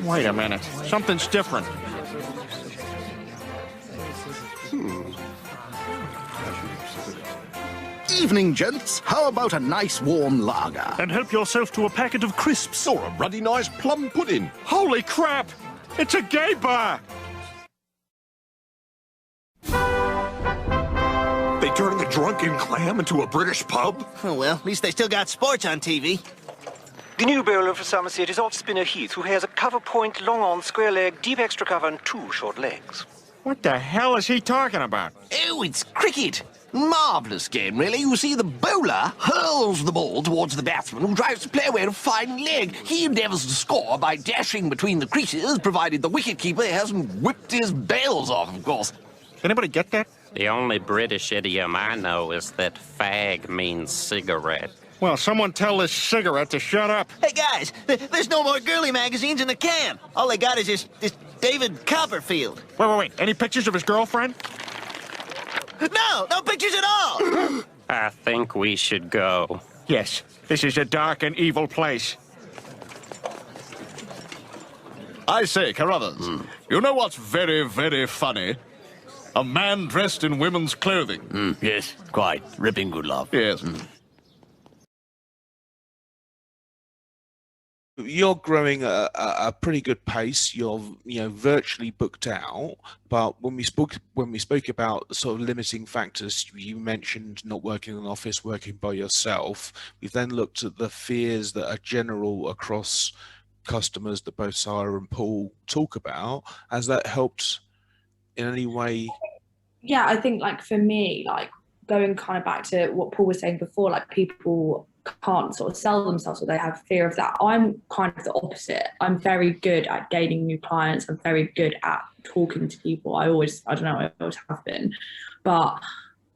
Wait a minute. Something's different. Evening, gents. How about a nice warm lager? And help yourself to a packet of crisps. Or a ruddy nice plum pudding. Holy crap! It's a gay bar! They turned the drunken clam into a British pub? Oh, well, at least they still got sports on TV. The new bowler for Somerset is off-spinner Heath, who has a cover point, long on, square leg, deep extra cover, and 2 short legs. What the hell is he talking about? Oh, it's cricket. Marvellous game, really. You see, the bowler hurls the ball towards the batsman, who drives the player with a fine leg. He endeavours to score by dashing between the creases, provided the wicket-keeper hasn't whipped his bails off, of course. Anybody get that? The only British idiom I know is that fag means cigarette. Well, someone tell this cigarette to shut up. Hey, guys, there's no more girly magazines in the can. All they got is this David Copperfield. Wait. Any pictures of his girlfriend? No pictures at all. I think we should go. Yes, this is a dark and evil place. I say, Carruthers, you know what's very, very funny? A man dressed in women's clothing. Yes, quite. Ripping good love. Yes. You're growing at a pretty good pace. You're virtually booked out. But when we spoke about sort of limiting factors, you mentioned not working in an office, working by yourself. We've then looked at the fears that are general across customers that both Sarah and Paul talk about. Has that helped in any way? Yeah, I think like for me, like going kind of back to what Paul was saying before, like people can't sort of sell themselves or they have fear of that. I'm kind of the opposite. I'm very good at gaining new clients. I'm very good at talking to people. I always have been. But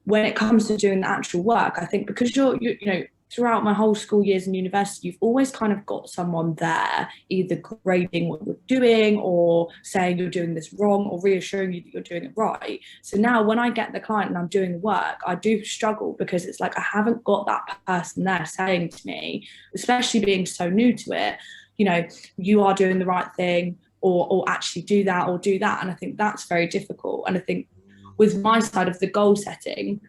when it comes to doing the actual work, I think because you're throughout my whole school years in university, you've always kind of got someone there either grading what you're doing or saying you're doing this wrong or reassuring you that you're doing it right. So now when I get the client and I'm doing the work, I do struggle because it's like I haven't got that person there saying to me, especially being so new to it, you are doing the right thing or actually do that or do that. And I think that's very difficult. And I think with my side of the goal setting,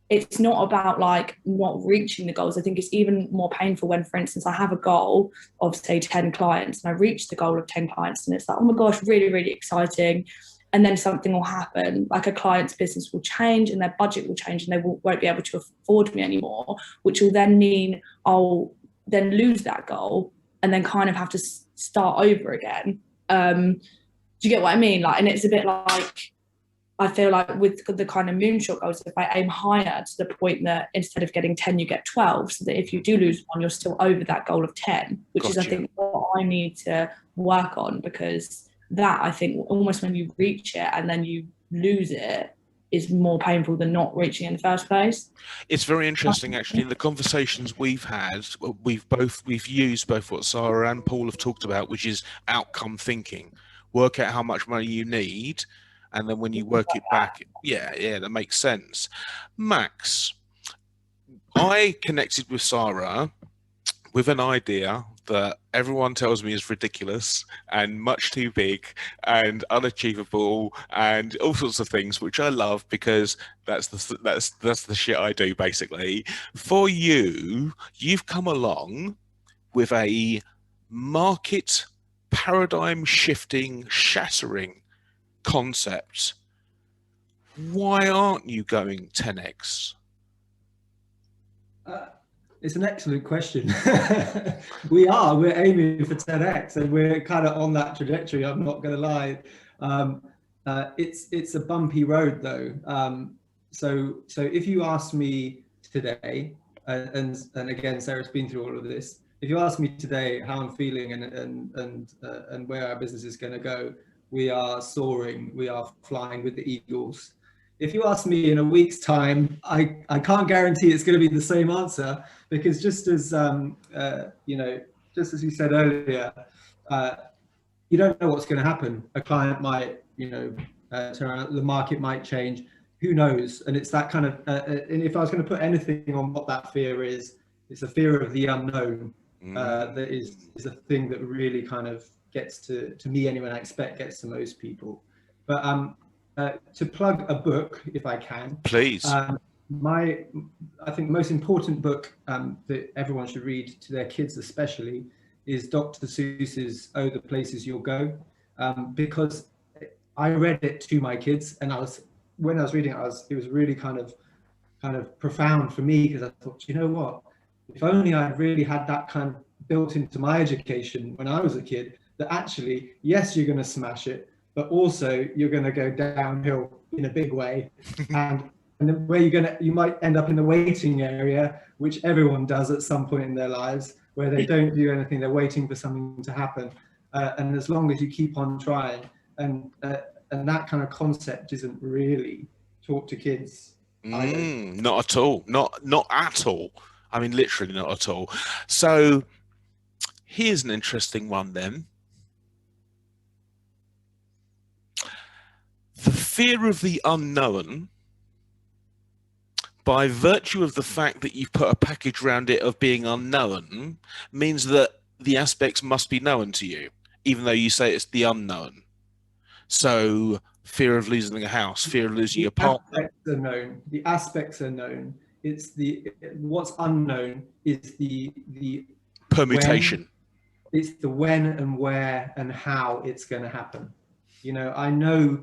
it's not about like not reaching the goals. I think it's even more painful when, for instance, I have a goal of say 10 clients and I reach the goal of 10 clients and it's like, oh my gosh, really, really exciting. And then something will happen, like a client's business will change and their budget will change and they won't be able to afford me anymore, which will then mean I'll then lose that goal and then kind of have to start over again. Do you get what I mean? Like, and it's a bit like, I feel like with the kind of MoonShot goals, if I aim higher to the point that instead of getting 10, you get 12, so that if you do lose one, you're still over that goal of 10, which is, I think, what I need to work on, because that, I think, almost when you reach it and then you lose it is more painful than not reaching in the first place. It's very interesting, actually, in the conversations we've had, we've used both what Sarah and Paul have talked about, which is outcome thinking. Work out how much money you need, and then when you work it back, yeah, that makes sense. Max, I connected with Sarah with an idea that everyone tells me is ridiculous and much too big and unachievable and all sorts of things, which I love because that's the shit I do, basically. For you, you've come along with a market paradigm shifting, shattering concept. Why aren't you going 10x? It's an excellent question. We're aiming for 10x and we're kind of on that trajectory, I'm not going to lie. It's a bumpy road though. So if you ask me today, and again, Sarah's been through all of this, if you ask me today how I'm feeling and where our business is going to go, we are soaring, we are flying with the eagles. If you ask me in a week's time, I can't guarantee it's going to be the same answer, because just as just as you said earlier, you don't know what's going to happen. A client might, turn around, the market might change. Who knows? And it's that kind of. And if I was going to put anything on what that fear is, it's a fear of the unknown. that is a thing that really kind of gets to me anyway, and I expect gets to most people. But to plug a book, if I can, Please. I think most important book that everyone should read, to their kids especially, is Dr. Seuss's "Oh, the Places You'll Go," because I read it to my kids, and when I was reading it, it was really kind of profound for me, because I thought, you know what, if only I'd really had that kind of built into my education when I was a kid, that actually, yes, you're going to smash it, but also you're going to go downhill in a big way, and where you might end up in the waiting area, which everyone does at some point in their lives, where they don't do anything, they're waiting for something to happen, and as long as you keep on trying, and that kind of concept isn't really taught to kids. Not at all. Not at all. I mean, literally not at all. So here's an interesting one then. The fear of the unknown, by virtue of the fact that you've put a package around it of being unknown, means that the aspects must be known to you, even though you say it's the unknown. So fear of losing a house, fear of losing your partner. The aspects are known. It's what's unknown is the permutation. It's the when and where and how it's going to happen. You know, I know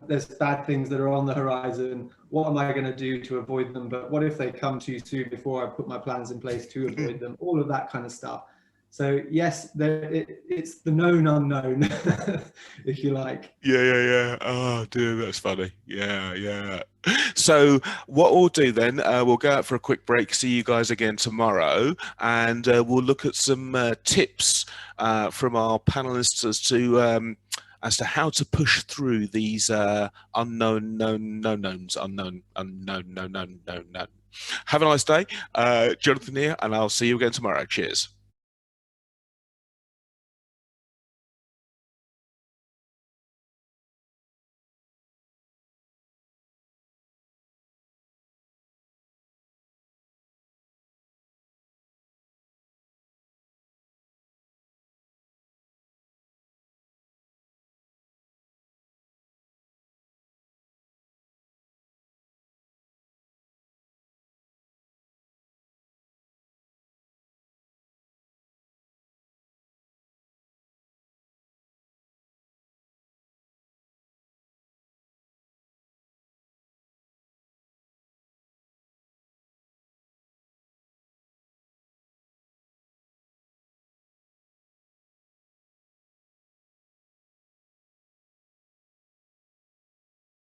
there's bad things that are on the horizon. What am I going to do to avoid them? But what if they come too soon before I put my plans in place to avoid them? All of that kind of stuff. So yes, it's the known unknown, if you like. Yeah. Oh dear, that's funny. Yeah. So what we'll do then, we'll go out for a quick break. See you guys again tomorrow, and we'll look at some tips from our panelists as to how to push through these unknown. Have a nice day. Jonathan here, and I'll see you again tomorrow. Cheers.